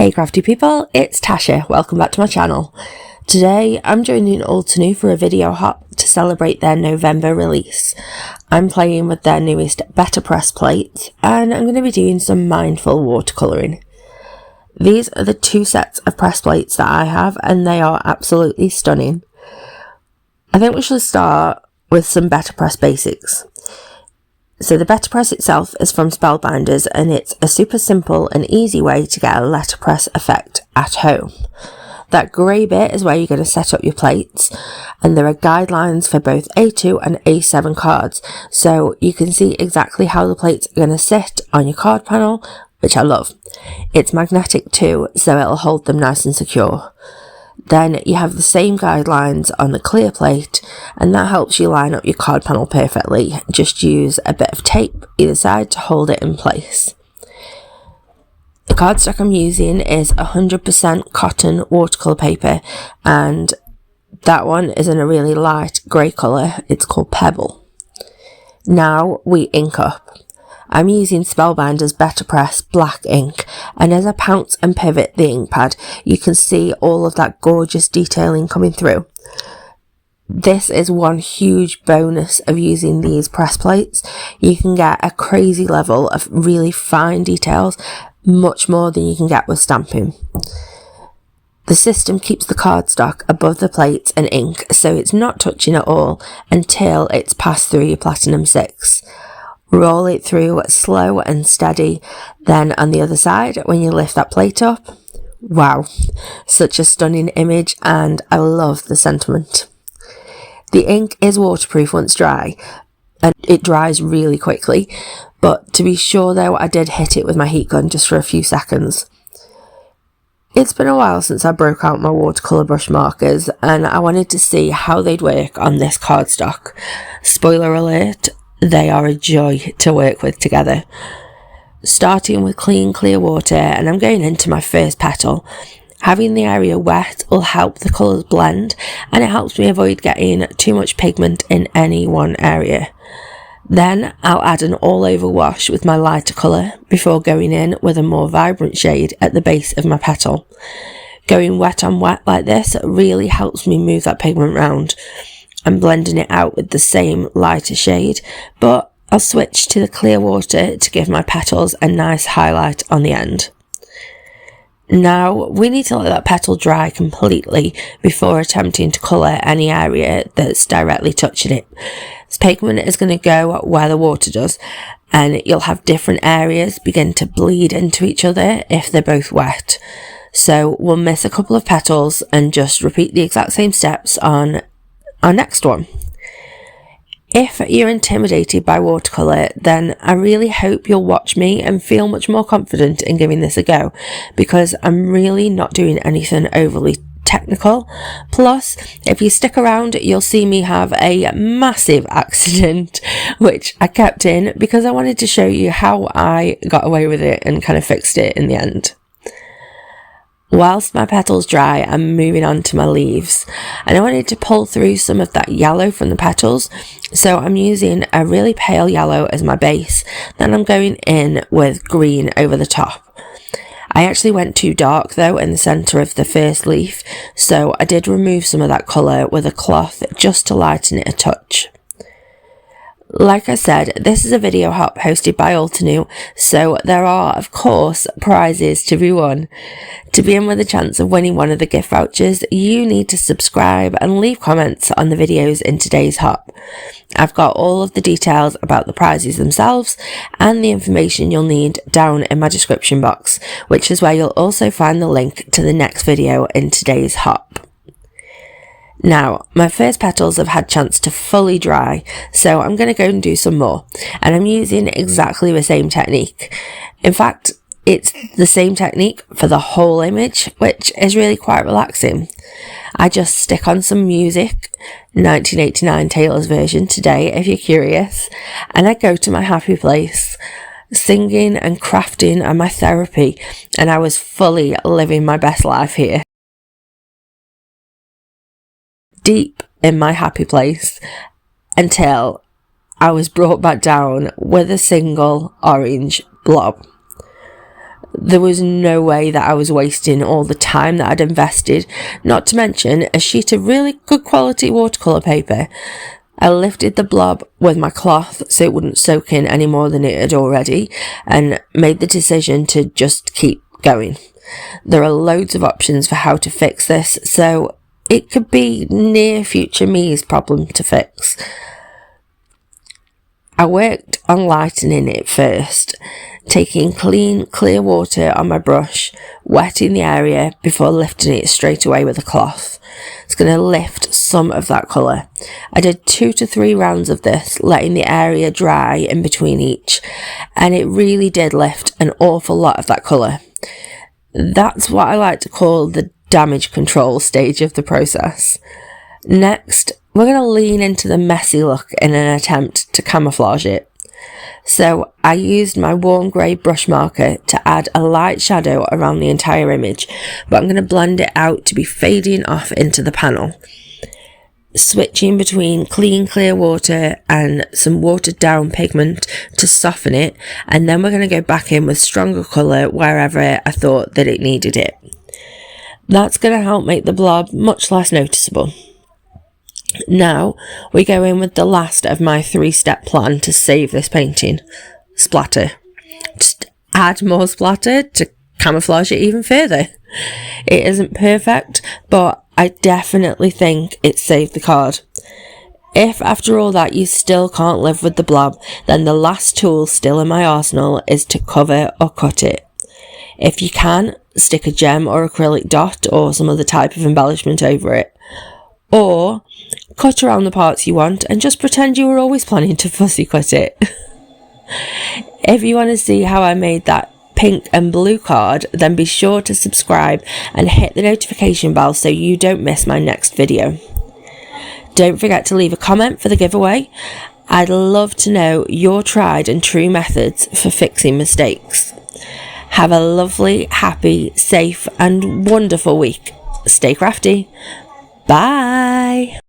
Hey crafty people, it's Tasha, welcome back to my channel. Today I'm joining Altenew for a video hop to celebrate their November release. I'm playing with their newest BetterPress plate and I'm going to be doing some mindful watercolouring. These are the two sets of press plates that I have and they are absolutely stunning. I think we should start with some BetterPress Basics. So the BetterPress itself is from Spellbinders and it's a super simple and easy way to get a letterpress effect at home. That grey bit is where you're going to set up your plates, and there are guidelines for both A2 and A7 cards, so you can see exactly how the plates are going to sit on your card panel, which I love. It's magnetic too, so it'll hold them nice and secure. Then you have the same guidelines on the clear plate, and that helps you line up your card panel perfectly. Just use a bit of tape either side to hold it in place. The cardstock I'm using is 100% cotton watercolour paper, and that one is in a really light grey colour. It's called Pebble. Now we ink up. I'm using Spellbinders BetterPress black ink, and as I pounce and pivot the ink pad, you can see all of that gorgeous detailing coming through. This is one huge bonus of using these press plates. You can get a crazy level of really fine details, much more than you can get with stamping. The system keeps the cardstock above the plates and ink, so it's not touching at all until it's passed through your Platinum 6. Roll it through slow and steady. Then on the other side, when you lift that plate up, wow, such a stunning image, and I love the sentiment. The ink is waterproof once dry, and it dries really quickly, but to be sure though, I did hit it with my heat gun just for a few seconds. It's been a while since I broke out my watercolour brush markers, and I wanted to see how they'd work on this cardstock. Spoiler alert, they are a joy to work with together. Starting with clean clear water, and I'm going into my first petal. Having the area wet will help the colours blend, and it helps me avoid getting too much pigment in any one area. Then I'll add an all over wash with my lighter colour before going in with a more vibrant shade at the base of my petal. Going wet on wet like this really helps me move that pigment round. I'm blending it out with the same lighter shade, but I'll switch to the clear water to give my petals a nice highlight on the end. Now we need to let that petal dry completely before attempting to colour any area that's directly touching it. This pigment is going to go where the water does, and you'll have different areas begin to bleed into each other if they're both wet. So we'll miss a couple of petals and just repeat the exact same steps on our next one. If you're intimidated by watercolour, then I really hope you'll watch me and feel much more confident in giving this a go, because I'm really not doing anything overly technical. Plus, if you stick around, you'll see me have a massive accident, which I kept in because I wanted to show you how I got away with it and kind of fixed it in the end. Whilst my petals dry, I'm moving on to my leaves, and I wanted to pull through some of that yellow from the petals, so I'm using a really pale yellow as my base. Then I'm going in with green over the top. I actually went too dark though in the centre of the first leaf, so I did remove some of that colour with a cloth just to lighten it a touch. Like I said, this is a video hop hosted by Altenew, so there are, of course, prizes to be won. To be in with a chance of winning one of the gift vouchers, you need to subscribe and leave comments on the videos in today's hop. I've got all of the details about the prizes themselves and the information you'll need down in my description box, which is where you'll also find the link to the next video in today's hop. Now, my first petals have had chance to fully dry, so I'm going to go and do some more, and I'm using exactly the same technique. In fact, it's the same technique for the whole image, which is really quite relaxing. I just stick on some music, 1989 Taylor's version today if you're curious, and I go to my happy place. Singing and crafting are my therapy, and I was fully living my best life here. Deep in my happy place until I was brought back down with a single orange blob. There was no way that I was wasting all the time that I'd invested, not to mention a sheet of really good quality watercolour paper. I lifted the blob with my cloth so it wouldn't soak in any more than it had already, and made the decision to just keep going. There are loads of options for how to fix this, so it could be near future me's problem to fix. I worked on lightening it first, taking clean, clear water on my brush, wetting the area before lifting it straight away with a cloth. It's going to lift some of that colour. I did 2 to 3 rounds of this, letting the area dry in between each, and it really did lift an awful lot of that colour. That's what I like to call the damage control stage of the process. Next, we're going to lean into the messy look in an attempt to camouflage it. So I used my warm grey brush marker to add a light shadow around the entire image, but I'm going to blend it out to be fading off into the panel. Switching between clean clear water and some watered down pigment to soften it, and then we're going to go back in with stronger colour wherever I thought that it needed it. That's going to help make the blob much less noticeable. Now we go in with the last of my 3-step plan to save this painting. Splatter. Just add more splatter to camouflage it even further. It isn't perfect, but I definitely think it saved the card. If after all that you still can't live with the blob, then the last tool still in my arsenal is to cover or cut it. If you can, stick a gem or acrylic dot or some other type of embellishment over it. Or cut around the parts you want and just pretend you were always planning to fussy cut it. If you want to see how I made that pink and blue card, then be sure to subscribe and hit the notification bell so you don't miss my next video. Don't forget to leave a comment for the giveaway. I'd love to know your tried and true methods for fixing mistakes. Have a lovely, happy, safe and wonderful week. Stay crafty. Bye.